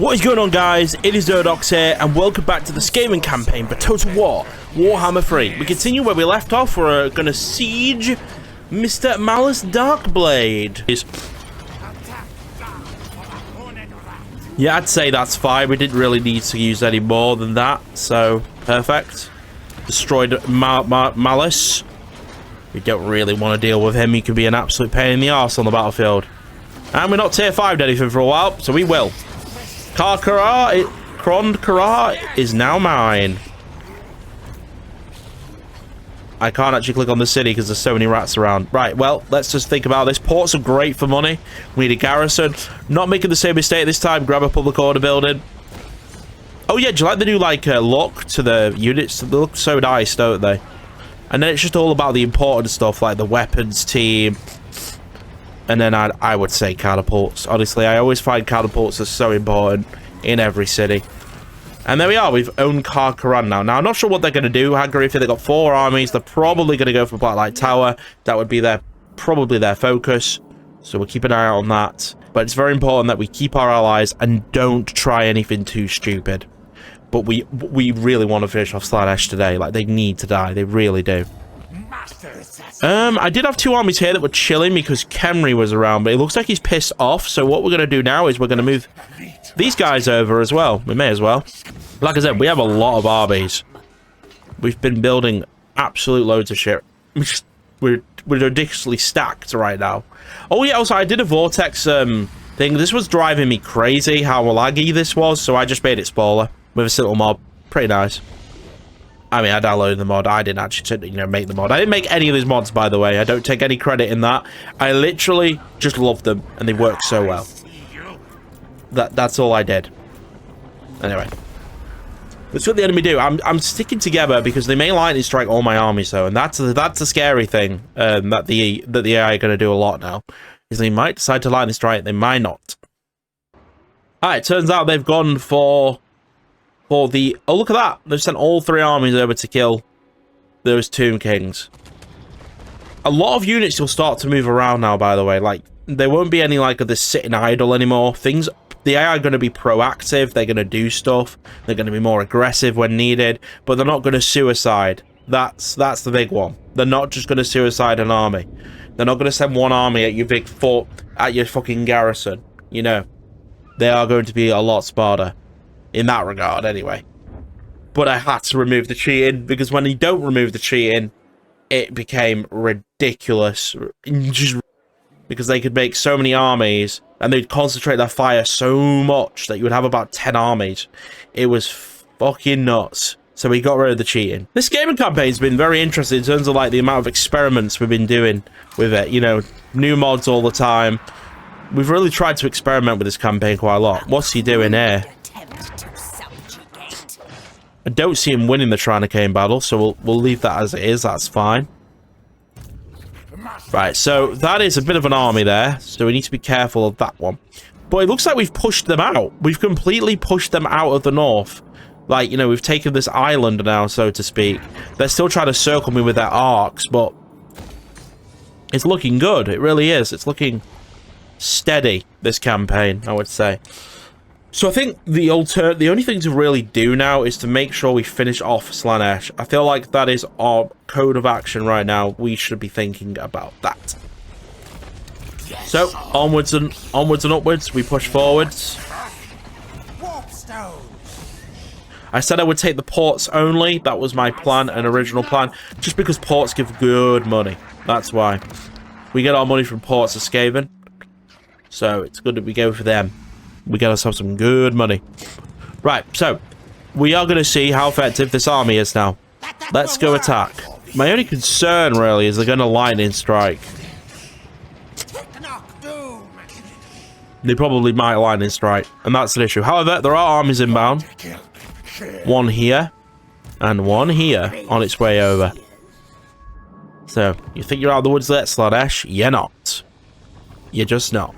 What is going on, guys? It is Dododox here, and welcome back to the Skaven campaign for Total War, Warhammer 3. We continue where we left off. We're going to siege Mr. Malice Darkblade. Yeah, I'd say that's fine. We didn't really need to use any more than that, so perfect. Destroyed Malice. We don't really want to deal with him. He could be an absolute pain in the arse on the battlefield. And we're not tier 5'd anything for a while, so we will. Krond is now mine. I can't actually click on the city because there's so many rats around. Right, well, let's just think about this. Ports are great for money. We need a garrison. Not making the same mistake this time. Grab a public order building. Oh yeah, do you like the new look to the units? They look so nice, don't they? And then it's just all about the important stuff like the weapons team. And then I would say catapults. Honestly, I always find catapults are so important in every city. And there we are. We've owned Karkaran now. Now, I'm not sure what they're going to do. Hagarifi, they've got 4 armies. They're probably going to go for Blacklight Tower. That would be probably their focus. So we'll keep an eye out on that. But it's very important that we keep our allies and don't try anything too stupid. But we really want to finish off Slaanesh today. Like, they need to die. They really do. I did have 2 armies here that were chilling because Khemri was around, but it looks like he's pissed off. So what we're going to do now is we're going to move these guys over as well. We may as well. Like I said, we have a lot of armies. We've been building absolute loads of shit. We're ridiculously stacked right now. Oh yeah, also I did a Vortex thing. This was driving me crazy how laggy this was, so I just made it smaller with a simple mod. Pretty nice. I mean, I downloaded the mod. I didn't actually, make the mod. I didn't make any of these mods, by the way. I don't take any credit in that. I literally just love them, and they work so well. That's all I did. Anyway, that's what the enemy do. I'm sticking together because they may lightning strike all my armies, though, and that's a scary thing. That the AI are going to do a lot now, is they might decide to lightning strike. They might not. All right, turns out they've gone for the... Oh, look at that. They've sent all 3 armies over to kill those Tomb Kings. A lot of units will start to move around now, by the way. Like, there won't be any, like, of this sitting idle anymore. The AI are going to be proactive. They're going to do stuff. They're going to be more aggressive when needed. But they're not going to suicide. That's the big one. They're not just going to suicide an army. They're not going to send one army at your big fort, at your fucking garrison. You know. They are going to be a lot smarter. In that regard, anyway. But I had to remove the cheating, because when you don't remove the cheating, it became ridiculous. Just because they could make so many armies, and they'd concentrate their fire so much that you would have about 10 armies. It was fucking nuts. So we got rid of the cheating. This gaming campaign's been very interesting in terms of like the amount of experiments we've been doing with it. You know, new mods all the time. We've really tried to experiment with this campaign quite a lot. What's he doing here? I don't see him winning the Tranacane battle, so we'll leave that as it is. That's fine. Right, so that is a bit of an army there, so we need to be careful of that one. But it looks like we've pushed them out. We've completely pushed them out of the north. Like, you know, we've taken this island now, so to speak. They're still trying to circle me with their arcs, but it's looking good. It really is. It's looking steady, this campaign, I would say. So I think the only thing to really do now is to make sure we finish off Slaanesh. I feel like that is our code of action right now. We should be thinking about that. So onwards and upwards, we push forwards. I said I would take the ports only. That was my plan, an original plan, just because ports give good money. That's why we get our money from ports of Skaven. So it's good that we go for them. We get ourselves some good money. Right, so we are going to see how effective this army is now. Let's go attack. My only concern, really, is they're going to lightning strike. They probably might lightning strike, and that's an issue. However, there are armies inbound. One here, and one here on its way over. So, you think you're out of the woods there, Slaanesh? You're not. You're just not.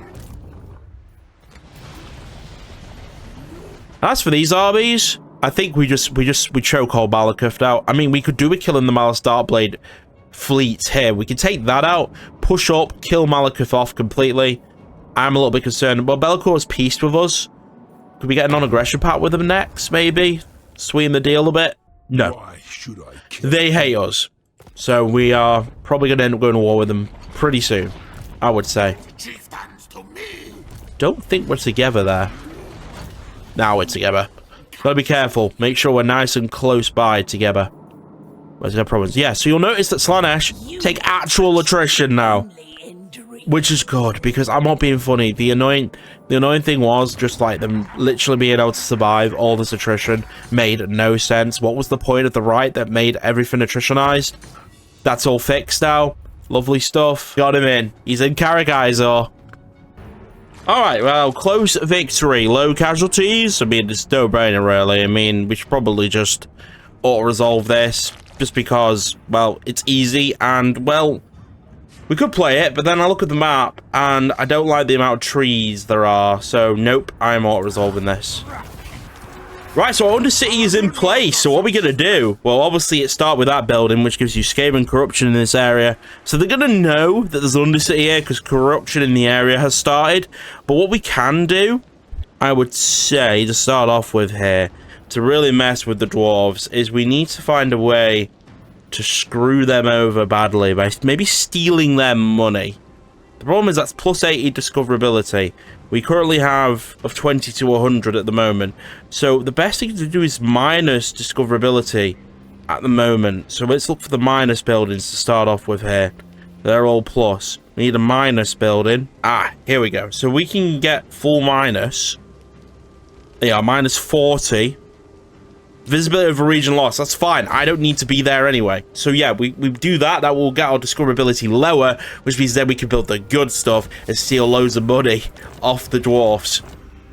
As for these armies, I think we chokehold Malekith out. I mean, we could do with killing the Malice Darkblade fleet here. We can take that out, push up, kill Malekith off completely. I'm a little bit concerned. Well, Be'lakor has peaced with us. Could we get a non-aggression pact with them next, maybe? Sweeten the deal a bit? No. Why should I kill They hate us. So we are probably going to end up going to war with them pretty soon, I would say. chieftains to me? Don't think we're together there. Now we're together. Gotta be careful. Make sure we're nice and close by together. Where's their province? Yeah, so you'll notice that Slaanesh take actual attrition now. Which is good, because I'm not being funny. The annoying thing was just like them literally being able to survive all this attrition made no sense. What was the point of the right that made everything attritionized? That's all fixed now. Lovely stuff. Got him in. He's in Caragizor. Alright, well, close victory. Low casualties. I mean, it's no-brainer, really. I mean, we should probably just auto-resolve this. Just because, well, it's easy and, well... We could play it, but then I look at the map, and I don't like the amount of trees there are, so nope, I'm auto-resolving this. Right, so our Undercity is in place, so what are we going to do? Well, obviously, it starts with that building, which gives you Skaven corruption in this area. So they're going to know that there's Undercity here, because corruption in the area has started. But what we can do, I would say, to start off with here, to really mess with the dwarves, is we need to find a way to screw them over badly by maybe stealing their money. The problem is that's plus 80 discoverability. We currently have of 20 to 100 at the moment. So the best thing to do is minus discoverability at the moment. So let's look for the minus buildings to start off with here. They're all plus. We need a minus building. Ah, here we go. So we can get full minus. Yeah, minus 40. Visibility of a region loss, that's fine. I don't need to be there anyway. So yeah, we do that. That will get our discoverability lower, which means then we can build the good stuff and steal loads of money off the dwarfs.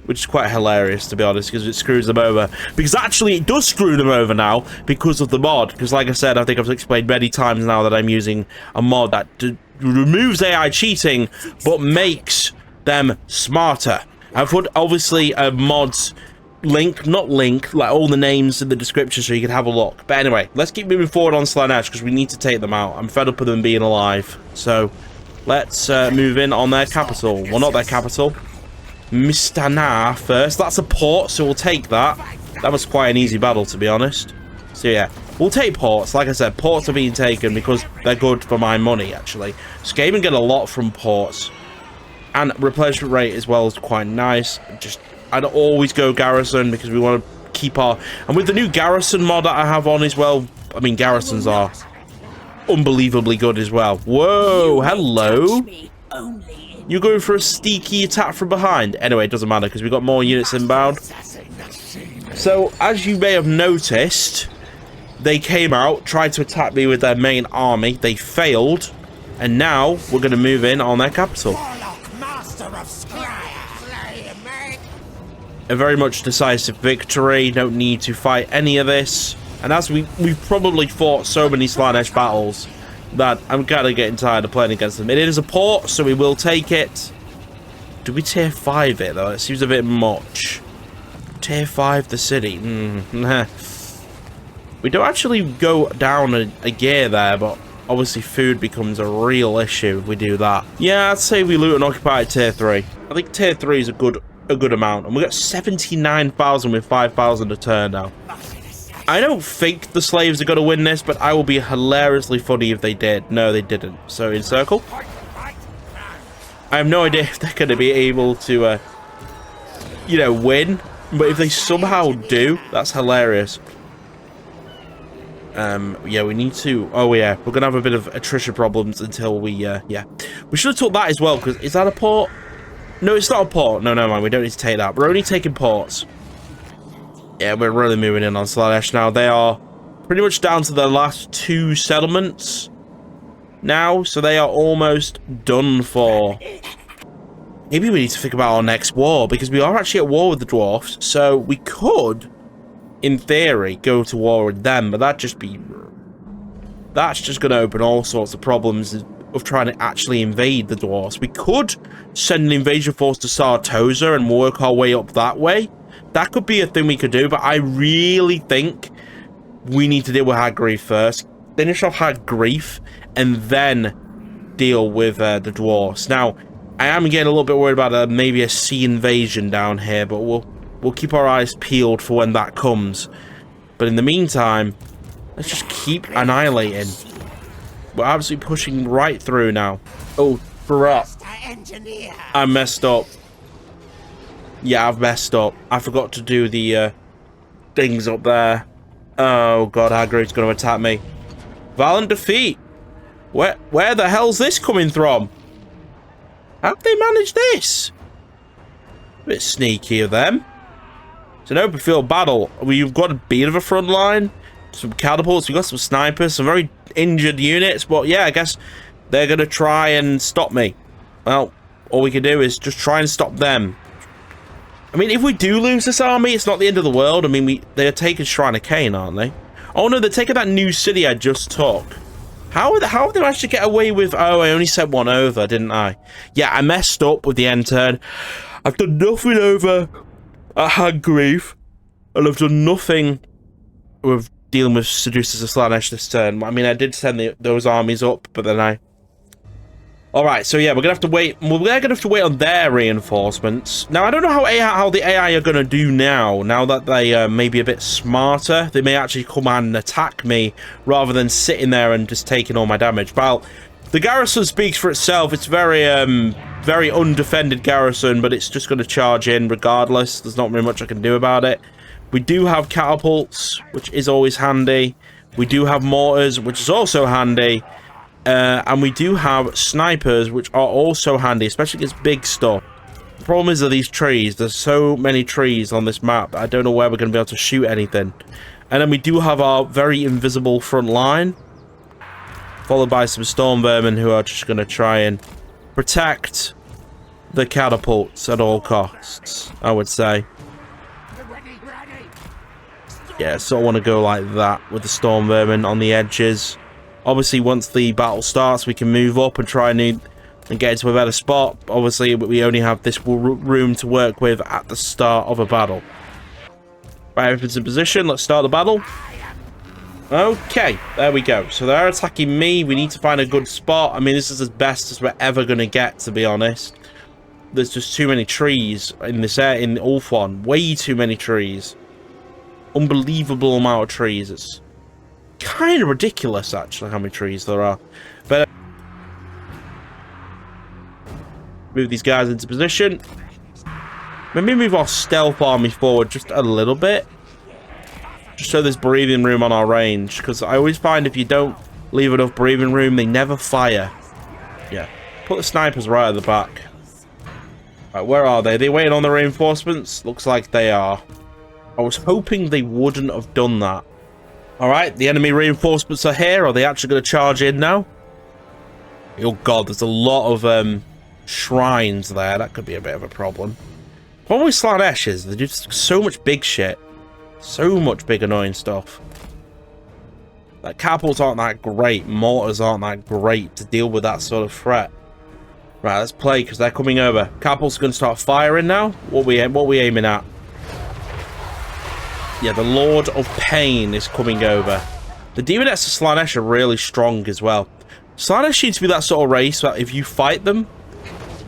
Which is quite hilarious, to be honest, because it screws them over. Because actually, it does screw them over now because of the mod. Because like I said, I think I've explained many times now that I'm using a mod that removes AI cheating, but makes them smarter. I've put, obviously, a mod's link, like all the names in the description so you can have a look. But anyway, let's keep moving forward on Slaanesh because we need to take them out. I'm fed up with them being alive. So let's move in on their capital. Well, not their capital. Mistana first. That's a port, so we'll take that. That was quite an easy battle, to be honest. So yeah, we'll take ports. Like I said, ports are being taken because they're good for my money, actually. Skaven get a lot from ports. And replenishment rate as well is quite nice. Just I'd always go Garrison because we want to keep our... And with the new Garrison mod that I have on as well, I mean, Garrisons are unbelievably good as well. Whoa, hello. You're going for a sneaky attack from behind. Anyway, it doesn't matter because we've got more units inbound. So, as you may have noticed, they came out, tried to attack me with their main army. They failed. And now, we're going to move in on their capital. A very much decisive victory. Don't need to fight any of this. And as we've probably fought so many Slaanesh battles that I'm kind of getting tired of playing against them. It is a port, so we will take it. Do we tier 5 it though? It seems a bit much. Tier 5 the city. Nah. We don't actually go down a gear there, but obviously food becomes a real issue if we do that. Yeah, I'd say we loot and occupy tier 3. I think tier 3 is a good amount, and we got 79,000 with 5,000 a turn now. I don't think the slaves are going to win this, but I will be hilariously funny if they did. No, they didn't. So encircle. I have no idea if they're going to be able to, you know, win, but if they somehow do, that's hilarious. Yeah, we need to... Oh, yeah, we're going to have a bit of attrition problems until we, yeah. We should have took that as well, because is that a port? No, it's not a port. No, never mind. We don't need to take that. We're only taking ports. Yeah, we're really moving in on Slaanesh now. They are pretty much down to the last 2 settlements now, so they are almost done for. Maybe we need to think about our next war, because we are actually at war with the dwarfs, so we could, in theory, go to war with them, but that's just going to open all sorts of problems of trying to actually invade the dwarfs. We could send an invasion force to Sartosa and work our way up that way. That could be a thing we could do, but I really think we need to deal with Hagrief first. Finish off Hagrief, and then deal with the dwarfs. Now, I am getting a little bit worried about maybe a sea invasion down here, but we'll We'll keep our eyes peeled for when that comes. But in the meantime, let's just keep annihilating. We're absolutely pushing right through now. Oh, crap. I messed up. Yeah, I've messed up. I forgot to do the things up there. Oh, God, Hagrid's going to attack me. Violent defeat. Where the hell's this coming from? How have they managed this? A bit sneaky of them. It's an open field battle. We've got a bit of a front line. Some catapults. We've got some snipers. Some very injured units. But yeah, I guess they're going to try and stop me. Well, all we can do is just try and stop them. I mean, if we do lose this army, it's not the end of the world. I mean, they're taking Shrine of Cain, aren't they? Oh no, they're taking that new city I just took. How have they managed to get away with... Oh, I only sent one over, didn't I? Yeah, I messed up with the end turn. I've done nothing over at Hagrid, and I've done nothing with dealing with Seducers of Slaanesh this turn. I mean, I did send those armies up, but then I... Alright, so yeah, we're gonna have to wait. We're gonna have to wait on their reinforcements. Now, I don't know how the AI are gonna do now that they may be a bit smarter. They may actually come and attack me rather than sitting there and just taking all my damage. Well, the garrison speaks for itself. It's very very undefended garrison, but it's just gonna charge in regardless. There's not very much I can do about it. We do have catapults, which is always handy. We do have mortars, which is also handy. And we do have snipers, which are also handy, especially against big stuff. The problem is these trees. There's so many trees on this map. I don't know where we're going to be able to shoot anything. And then we do have our very invisible front line, followed by some storm vermin who are just going to try and protect the catapults at all costs, I would say. Yeah, so I want to go like that with the storm vermin on the edges. Obviously, once the battle starts, we can move up and try and get into a better spot. Obviously, we only have this room to work with at the start of a battle. Right, everything's in position. Let's start the battle. Okay, there we go. So they're attacking me. We need to find a good spot. I mean, this is as best as we're ever going to get, to be honest. There's just too many trees in this area, in Ulthuan. Way too many trees. Unbelievable amount of trees. It's kind of ridiculous, actually, how many trees there are. But move these guys into position. Maybe move our stealth army forward just a little bit, just so there's breathing room on our range, because I always find if you don't leave enough breathing room, they never fire. Yeah, put the snipers right at the back. Right, where are they? Are they waiting on the reinforcements? Looks like they are. I was hoping they wouldn't have done that. Alright, the enemy reinforcements are here. Are they actually going to charge in now? Oh god, there's a lot of shrines there. That could be a bit of a problem. Problem with Slaanesh is they do so much big shit. So much big annoying stuff. Like, catapults aren't that great. Mortars aren't that great to deal with that sort of threat. Right, let's play, because they're coming over. Catapults are going to start firing now. What we aiming at? Yeah, the Lord of Pain is coming over. The Deamons of Slaanesh are really strong as well. Slaanesh seems to be that sort of race that if you fight them,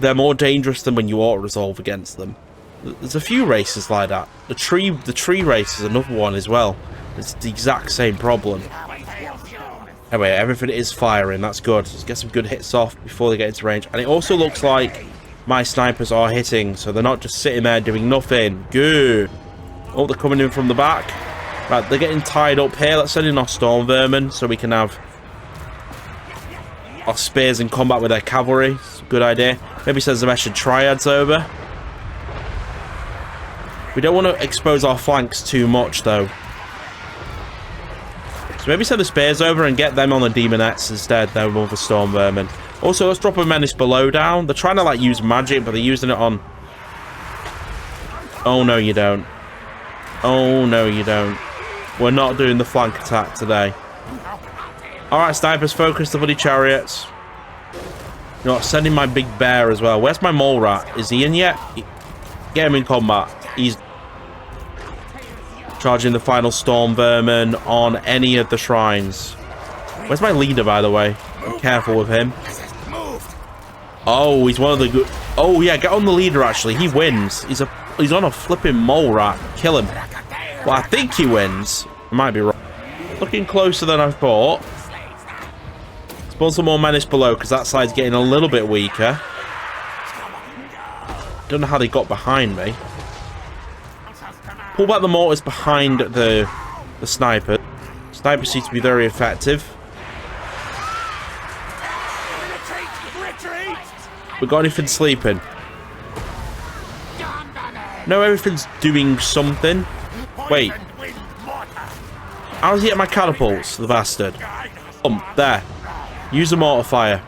they're more dangerous than when you auto-resolve against them. There's a few races like that. The tree race is another one as well. It's the exact same problem. Anyway, everything is firing. That's good. Let's get some good hits off before they get into range. And it also looks like my snipers are hitting, so they're not just sitting there doing nothing. Good. Oh, they're coming in from the back. Right, they're getting tied up here. Let's send in our storm vermin so we can have our spears in combat with their cavalry. It's a good idea. Maybe send some extra triads over. We don't want to expose our flanks too much, though. So maybe send the spears over and get them on the demonettes instead, though, with the storm vermin. Also, let's drop a menace below down. They're trying to, like, use magic, but they're using it on... Oh, no, you don't. Oh, no, you don't. We're not doing the flank attack today. Alright, snipers, focus the bloody chariots. You know what, send in my big bear as well. Where's my mole rat? Is he in yet? Get him in combat. He's charging the final storm vermin on any of the shrines. Where's my leader, by the way? Be careful with him. Oh, he's one of the good... Oh, yeah, get on the leader, actually. He wins. He's a He's on a flipping mole rat. Kill him. Well, I think he wins. I might be wrong. Looking closer than I thought. Spawn some more menace below, because that side's getting a little bit weaker. Don't know how they got behind me. Pull back the mortars behind the sniper. Sniper seems to be very effective. We got anything sleeping? No, everything's doing something. Wait. How's he at my catapults, the bastard? There. Use a mortar fire.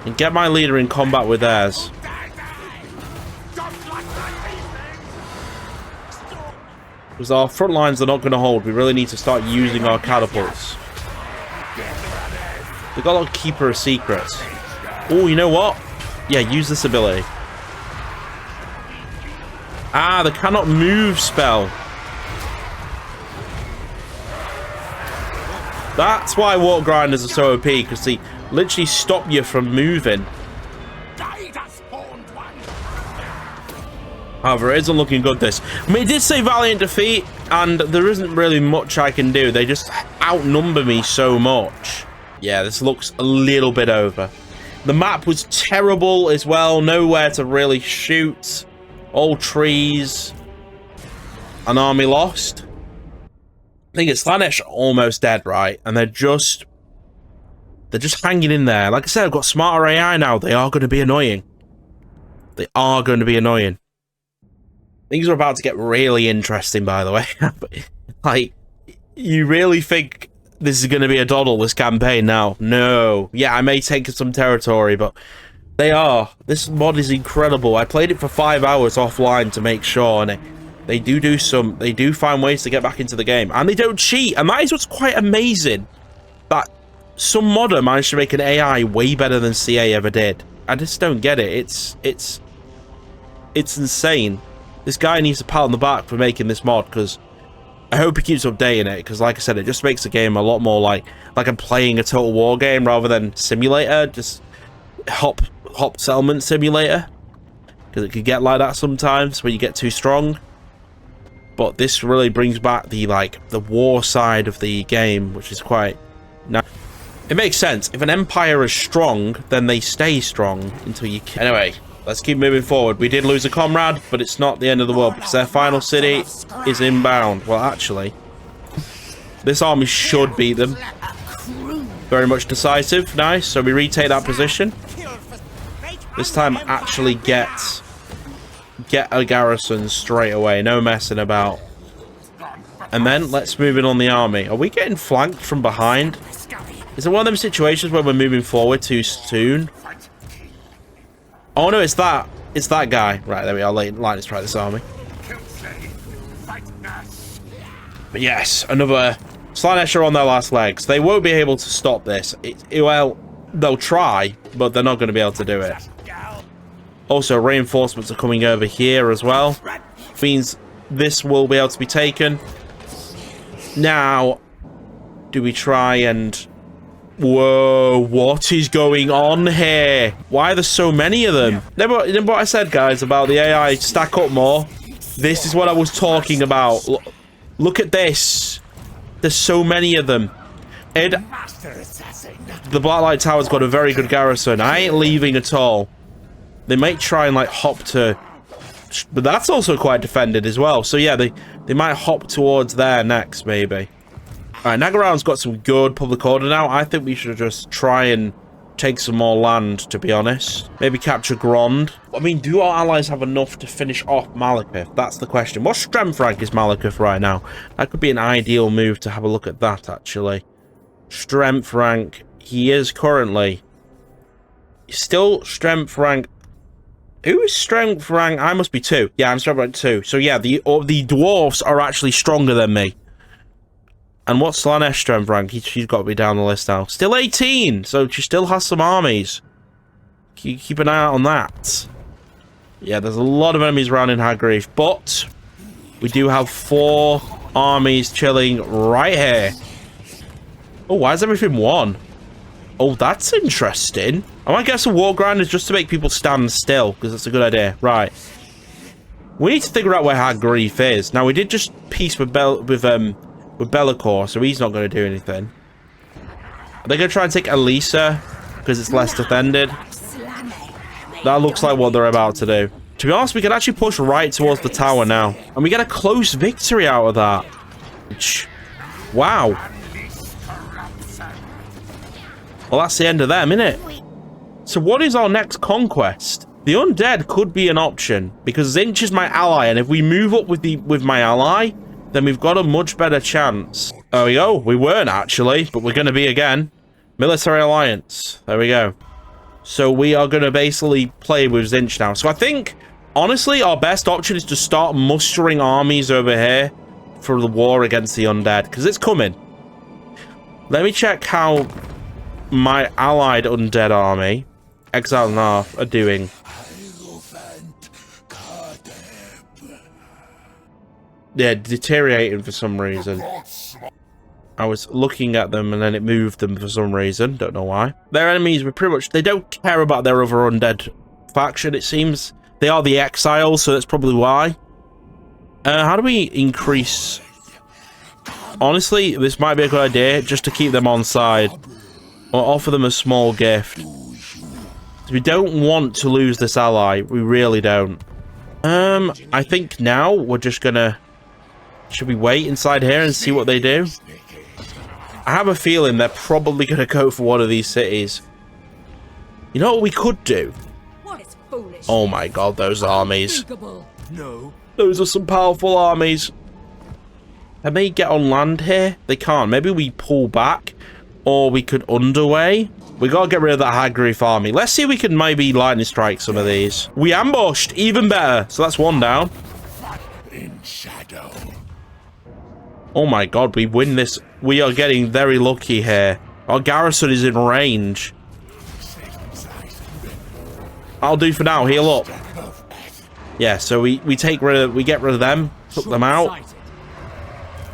And get my leader in combat with theirs. Because our front lines are not going to hold. We really need to start using our catapults. They've got a lot of keeper of secrets. Oh, you know what? Yeah, use this ability. Ah, the cannot move spell. That's why Warp Grinders are so OP, because they literally stop you from moving. However, it isn't looking good, this. I mean, it did say valiant defeat, and there isn't really much I can do. They just outnumber me so much. Yeah, this looks a little bit over. The map was terrible as well. Nowhere to really shoot. All trees. An army lost. I think it's Slanesh almost dead, right? And they're just hanging in there. Like I said, I've got smarter AI now. They are going to be annoying. They are going to be annoying. Things are about to get really interesting, by the way. Like, you really think this is going to be a doddle, this campaign now? No. Yeah, I may take some territory, but they are. This mod is incredible. I played it for 5 hours offline to make sure, and they do find ways to get back into the game, and they don't cheat, and that is what's quite amazing. That some modder managed to make an AI way better than CA ever did. I just don't get it. It's insane. This guy needs a pat on the back for making this mod, because I hope he keeps updating it, because like I said, it just makes the game a lot more like I'm playing a Total War game rather than simulator, just hop settlement simulator, because it could get like that sometimes when you get too strong. But this really brings back the war side of the game, which is quite nice. It makes sense. If an empire is strong, then they stay strong until you kill. Anyway, let's keep moving forward. We did lose a comrade, but it's not the end of the world, because their final city is inbound. Well, actually, this army should beat them. Very much decisive. Nice. So we retake that position. This time, actually get a garrison straight away. No messing about. And then, let's move in on the army. Are we getting flanked from behind? Is it one of them situations where we're moving forward too soon? Oh no, it's that guy. Right, there we are. Let's try this army. But yes, another Slanesh are on their last legs. They won't be able to stop this. Well, they'll try, but they're not going to be able to do it. Also, reinforcements are coming over here as well. Means this will be able to be taken. Now, do we try and... Whoa, what is going on here? Why are there so many of them? Remember what I said, guys, about the AI stack up more? This is what I was talking about. Look at this. There's so many of them. The Blacklight Tower's got a very good garrison. I ain't leaving at all. They might try and hop to... But that's also quite defended as well. So yeah, they might hop towards there next, maybe. Alright, Nagaround's got some good public order now. I think we should just try and take some more land, to be honest. Maybe capture Grond. I mean, do our allies have enough to finish off Malekith? That's the question. What strength rank is Malekith right now? That could be an ideal move to have a look at that, actually. Strength rank. He is currently... Still strength rank... Who is strength rank? I must be 2. Yeah, I'm strength rank 2. So yeah, the dwarfs are actually stronger than me. And what's Slanesh strength rank? She's got to be down the list now. Still 18, so she still has some armies. Keep an eye out on that. Yeah, there's a lot of enemies around in Hargreave, but we do have 4 armies chilling right here. Oh, why is everything 1? Oh, that's interesting. I might get some war grinders just to make people stand still, because that's a good idea. Right. We need to figure out where Hag Grief is. Now, we did just peace with Be'lakor, so he's not going to do anything. Are they going to try and take Elisa because it's less defended? That looks like what they're about to do. To be honest, we can actually push right towards the tower now. And we get a close victory out of that. Wow. Well, that's the end of them, isn't it? So what is our next conquest? The undead could be an option because Zinch is my ally, and if we move up with my ally, then we've got a much better chance. There we go. We weren't actually, but we're going to be again. Military alliance. There we go. So we are going to basically play with Zinch now. So I think, honestly, our best option is to start mustering armies over here for the war against the undead, because it's coming. Let me check how my allied undead army, Exile and Half, are doing. Yeah, deteriorating for some reason. I was looking at them and then it moved them for some reason. Don't know why. Their enemies were pretty much... They don't care about their other undead faction, it seems. They are the exiles, so that's probably why. How do we increase... Honestly, this might be a good idea, just to keep them on side. Or offer them a small gift. We don't want to lose this ally. We really don't. I think now we're just gonna... Should we wait inside here and see what they do? I have a feeling they're probably going to go for one of these cities. You know what we could do? Oh my god, those armies. No. Those are some powerful armies. Can they get on land here? They can't. Maybe we pull back. Or we could underway. We got to get rid of that Hag Grief army. Let's see if we can maybe lightning strike some of these. We ambushed. Even better. So that's one down. In shadow. Oh my god, we win this. We are getting very lucky here. Our garrison is in range. I'll do for now. Heal up. Yeah, so we get rid of them. Took them out.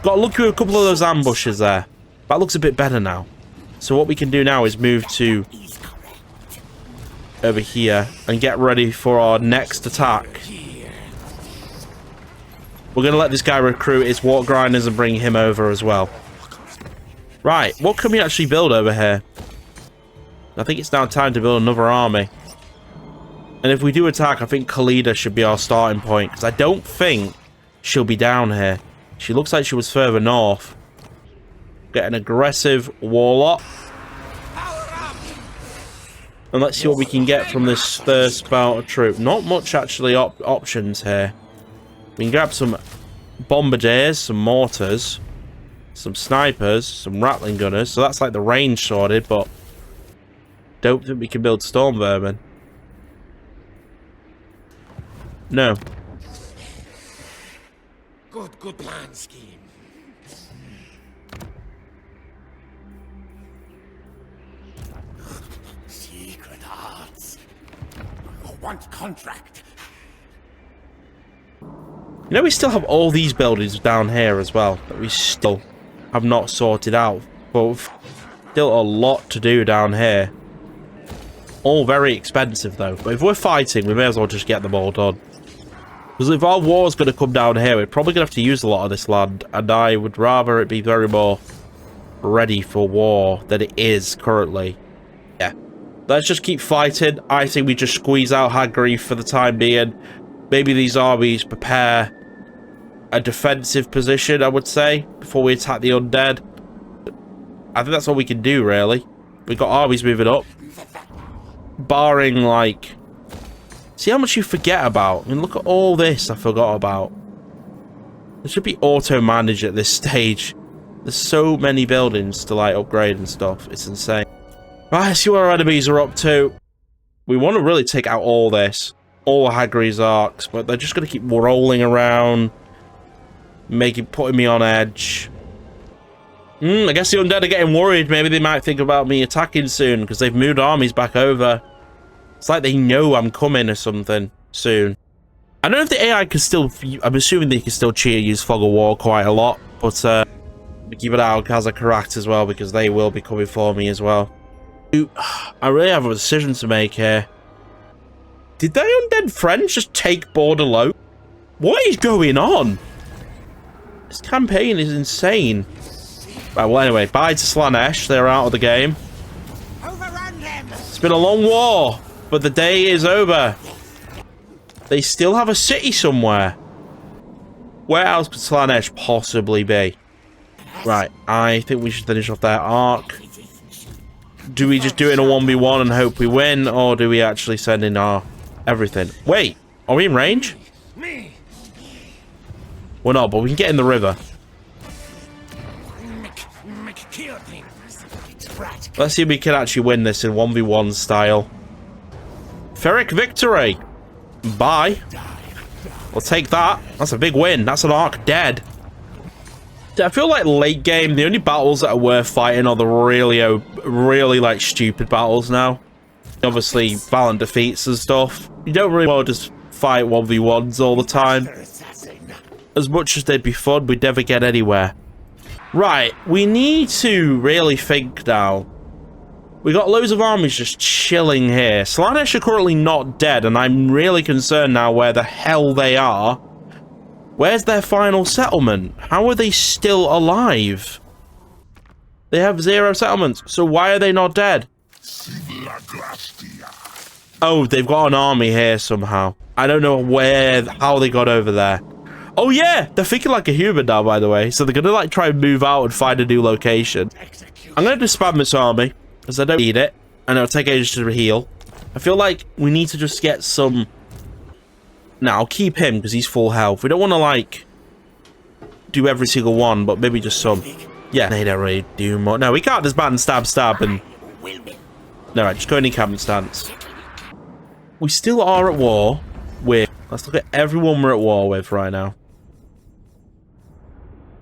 Got lucky with a couple of those ambushes there. That looks a bit better now. So what we can do now is move to over here and get ready for our next attack. We're going to let this guy recruit his Warp Grinders and bring him over as well. Right, what can we actually build over here? I think it's now time to build another army. And if we do attack, I think Khalida should be our starting point, because I don't think she'll be down here. She looks like she was further north. Get an aggressive warlock. And let's see what we can get from this first bout of troop. Not much actually options here. We can grab some bombardiers, some mortars, some snipers, some rattling gunners. So that's like the range sorted, but don't think we can build storm vermin. No. Good plan scheme. Secret arts. Want contract. You know, we still have all these buildings down here as well that we still have not sorted out. But still a lot to do down here. All very expensive though. But if we're fighting, we may as well just get them all done. Because if our war's going to come down here, we're probably going to have to use a lot of this land. And I would rather it be very more ready for war than it is currently. Yeah. Let's just keep fighting. I think we just squeeze out Hag Grief for the time being. Maybe these armies prepare a defensive position, I would say, before we attack the undead. I think that's all we can do, really. We've got armies moving up. Barring, like... See how much you forget about? I mean, look at all this I forgot about. It should be auto-managed at this stage. There's so many buildings to, like, upgrade and stuff. It's insane. Right, let's see what our enemies are up to. We want to really take out all this. All the Hag Grief's arcs, but they're just going to keep rolling around. Putting me on edge. I guess the undead are getting worried. Maybe they might think about me attacking soon because they've moved armies back over. It's like they know I'm coming or something soon. I don't know if the AI can still... I'm assuming they can still use Fog of War quite a lot. But keep an eye on Kazakhstan as well because they will be coming for me as well. I really have a decision to make here. Did their undead friends just take Bordeaux? What is going on? This campaign is insane. Right, well, anyway, bye to Slaanesh. They're out of the game. Overrun them! It's been a long war, but the day is over. They still have a city somewhere. Where else could Slaanesh possibly be? Right, I think we should finish off their arc. Do we just do it in a 1v1 and hope we win, or do we actually send in our everything? Wait, are we in range? We're not, but we can get in the river. Let's see if we can actually win this in 1v1 style. Ferric victory! Bye. We'll take that. That's a big win. That's an arc dead. I feel like late game, the only battles that are worth fighting are the really like stupid battles now. Obviously, Valiant defeats and stuff. You don't really want to just fight 1v1s all the time. As much as they'd be fun, we'd never get anywhere. Right, we need to really think now. We got loads of armies just chilling here. Slaanesh are currently not dead, and I'm really concerned now where the hell they are. Where's their final settlement? How are they still alive? They have 0 settlements, so why are they not dead? Oh, they've got an army here somehow. I don't know how they got over there. Oh yeah, they're thinking like a human now, by the way. So they're gonna like try and move out and find a new location. I'm gonna just spam this army because I don't need it, and it'll take ages to heal. I feel like we need to just get some. Now I'll keep him because he's full health. We don't want to like do every single one, but maybe just some. Yeah, they don't really do more. No, we can't just ban stab and. No, right, just go in encampment stance. We still are at war with. Let's look at everyone we're at war with right now.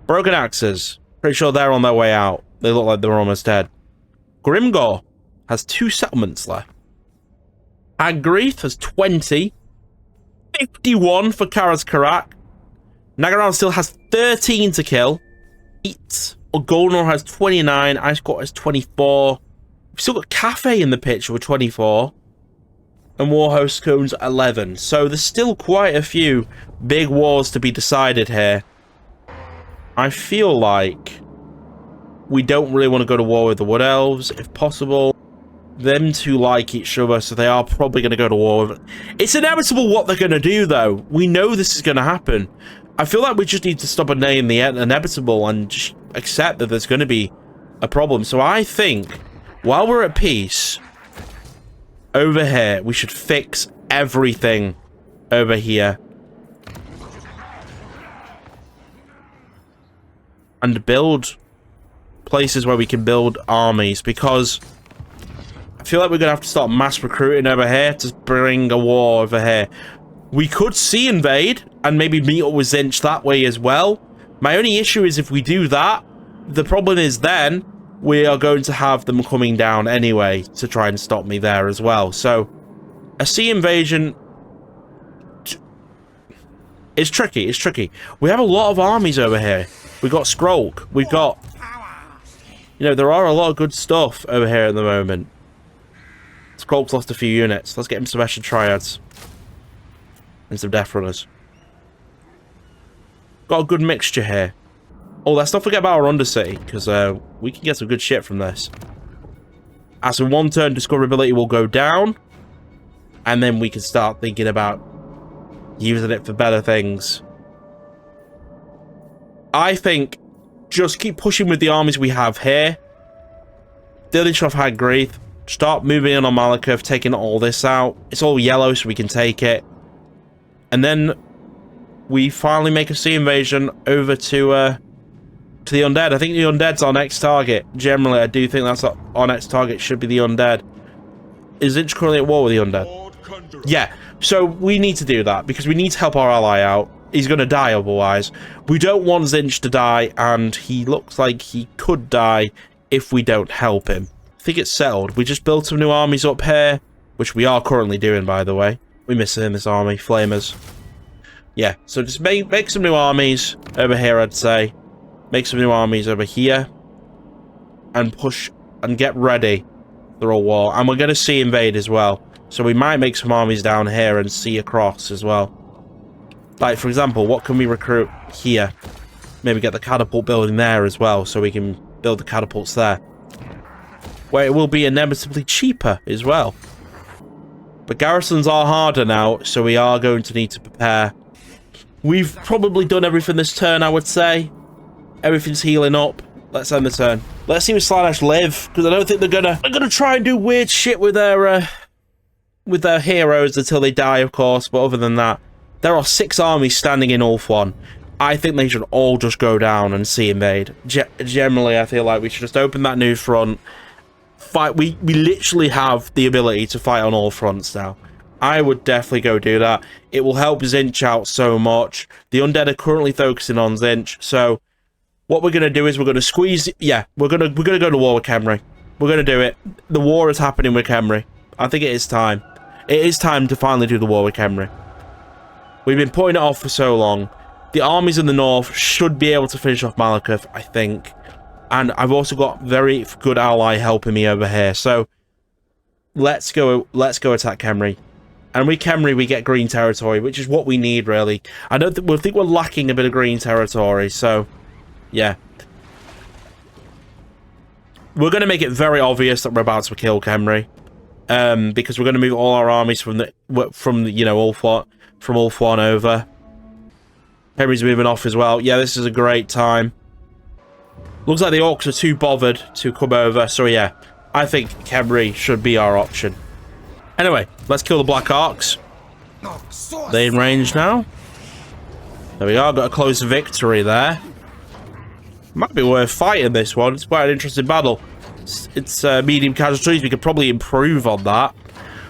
Broken Axes. Pretty sure they're on their way out. They look like they're almost dead. Grimgor has 2 settlements left. Agreeth has 20. 51 for Karaz Karak. Nagaran still has 13 to kill. 8. Golnor has 29. Ice Court has 24. We've still got Cafe in the picture with 24. And Warhost Cones 11. So there's still quite a few big wars to be decided here. I feel like we don't really want to go to war with the Wood Elves, if possible. Them two like each other, so they are probably going to go to war with it. It's inevitable what they're going to do, though. We know this is going to happen. I feel like we just need to stop denying the inevitable and just accept that there's going to be a problem. So I think, while we're at peace, over here, we should fix everything over here. And build places where we can build armies, because I feel like we're going to have to start mass recruiting over here to bring a war over here. We could sea invade and maybe meet up with Zinch that way as well. My only issue is if we do that, the problem is then we are going to have them coming down anyway to try and stop me there as well. So a sea invasion is tricky. It's tricky. We have a lot of armies over here. We've got Skrolk. We've got, you know, there are a lot of good stuff over here at the moment. Skrolk's lost a few units. Let's get him some extra triads. And some death runners. Got a good mixture here. Oh, let's not forget about our Undercity, because we can get some good shit from this. As in 1 turn, discoverability will go down. And then we can start thinking about using it for better things. I think just keep pushing with the armies we have here. Dillinshoff had Greeth. Start moving in on Malakov, taking all this out. It's all yellow, so we can take it. And then we finally make a sea invasion over to the Undead. I think the Undead's our next target. Generally, I do think that's our next target should be the Undead. Is Zinch currently at war with the Undead? Yeah, so we need to do that, because we need to help our ally out. He's going to die otherwise. We don't want Zinch to die, and he looks like he could die if we don't help him. I think it's settled. We just built some new armies up here, which we are currently doing, by the way. We miss it in this army. Flamers. Yeah, so just make some new armies over here, I'd say. Make some new armies over here. And push and get ready for a war. And we're going to sea invade as well. So we might make some armies down here and sea across as well. Like, for example, what can we recruit here? Maybe get the catapult building there as well, so we can build the catapults there. Where it will be inevitably cheaper as well. But garrisons are harder now, so we are going to need to prepare. We've probably done everything this turn, I would say. Everything's healing up. Let's end the turn. Let's see if Slaanesh live, because I don't think they're gonna try and do weird shit with their heroes until they die, of course. But other than that, there are 6 armies standing in Ulthuan. I think they should all just go down and see invade. Generally, I feel like we should just open that new front. Fight. We literally have the ability to fight on all fronts now. I would definitely go do that. It will help Zinch out so much. The undead are currently focusing on Zinch, so what we're gonna do is we're gonna squeeze. Yeah, we're gonna go to war with Khemri. We're gonna do it. The war is happening with Khemri. I think it is time. It is time to finally do the war with Khemri. We've been putting it off for so long. The armies in the north should be able to finish off Malekith, I think. And I've also got very good ally helping me over here. So let's go attack Khemri. And with Khemri, we get green territory, which is what we need, really. I think we're lacking a bit of green territory, so yeah. We're going to make it very obvious that we're about to kill Khemri. Because we're going to move all our armies from Ulthuan over. Khemri's moving off as well. Yeah, this is a great time. Looks like the orcs are too bothered to come over. So yeah, I think Khemri should be our option. Anyway, let's kill the Black Arcs. They in range now. There we are. Got a close victory there. Might be worth fighting this one. It's quite an interesting battle. It's medium casualties. We could probably improve on that.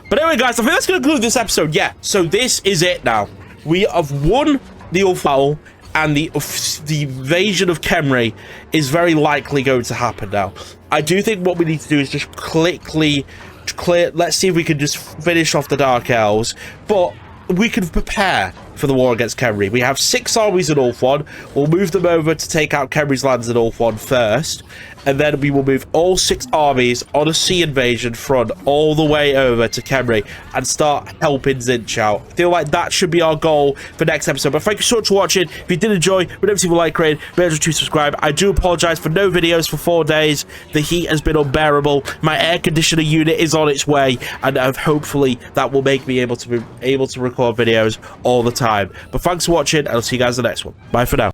But anyway, guys, I think that's going to conclude this episode. Yeah, so this is it now. We have won the Ulthuan, and the invasion of Khemri is very likely going to happen now. I do think what we need to do is just quickly clear. Let's see if we can just finish off the Dark Elves, but we can prepare for the war against Khemri. We have 6 armies in Ulthuan. We'll move them over to take out Khemri's lands in Ulthuan first, and then we will move all 6 armies on a sea invasion front all the way over to Khemri and start helping Zinch out. I feel like that should be our goal for next episode. But thank you so much for watching. If you did enjoy, remember to leave a like, rating, remember to subscribe. I do apologize for no videos for 4 days. The heat has been unbearable. My air conditioner unit is on its way, and hopefully that will make me able to record videos all the time. But thanks for watching, and I'll see you guys in the next one. Bye for now.